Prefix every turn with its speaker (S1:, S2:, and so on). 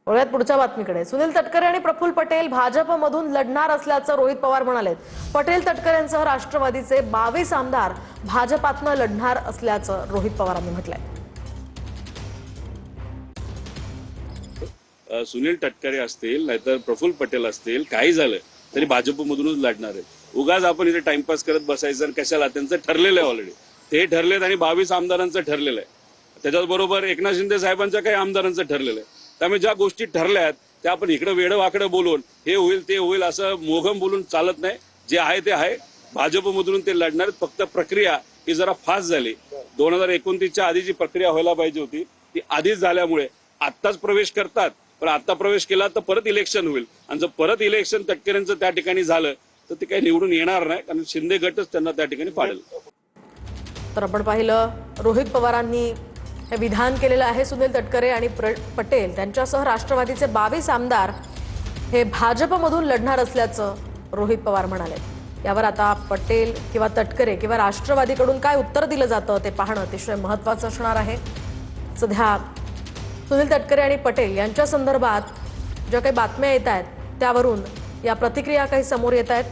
S1: वळूयात पुढच्या बातमीकडे। सुनील तटकरे आणि प्रफुल्ल पटेल भाजपमधून लढणार असल्याचं रोहित पवार म्हणाले। पटेल तटकरेंसह राष्ट्रवादीचे 22 आमदार भाजपातनं लढणार असल्याचं रोहित पवारांनी म्हटलंय।
S2: सुनील तटकरे असतील नाहीतर प्रफुल्ल पटेल असतील, काही झालं तरी भाजपमधूनच लढणार आहेत। उगाच आपण इथे टाइमपास करत बसायचं कशाला? त्यांचं ठरलेलं आहे ऑलरेडी, ते ठरलेत आणि 22 आमदारांचं ठरलेलं आहे। त्याच्याबरोबर एकनाथ शिंदे साहेबांच्या काही आमदारांचं ठरलेलं आहे। त्यामुळे ज्या गोष्टी ठरल्यात त्या आपण इकडे वेडं वाकडं बोलून हे होईल ते होईल असं मोघम बोलून चालत नाही। जे आहे ते आहे, भाजपमधून ते लढणार। फक्त प्रक्रिया ही जरा फास्ट झाली। 2029च्या आधी जी प्रक्रिया व्हायला पाहिजे होती ती आधीच झाल्यामुळे आत्ताच प्रवेश करतात, पण आता प्रवेश केला तर परत इलेक्शन होईल आणि जर परत इलेक्शन तटकरेंचं त्या ठिकाणी झालं तर ते काही निवडून येणार नाही, कारण शिंदे गटच त्यांना त्या ठिकाणी पाडेल।
S1: तर आपण पाहिलं रोहित पवारांनी हे विधान केलेलं आहे। सुनील तटकरे आणि पटेल त्यांच्यासह राष्ट्रवादीचे 22 आमदार हे भाजपमधून लढणार असल्याचं रोहित पवार म्हणाले। यावर आता पटेल किंवा तटकरे किंवा राष्ट्रवादीकडून काय उत्तर दिलं जातं ते पाहणं अतिशय महत्त्वाचं असणार आहे। सध्या सुनील तटकरे आणि पटेल यांच्या संदर्भात ज्या काही बातम्या येत आहेत त्यावरून या प्रतिक्रिया काही समोर येत आहेत।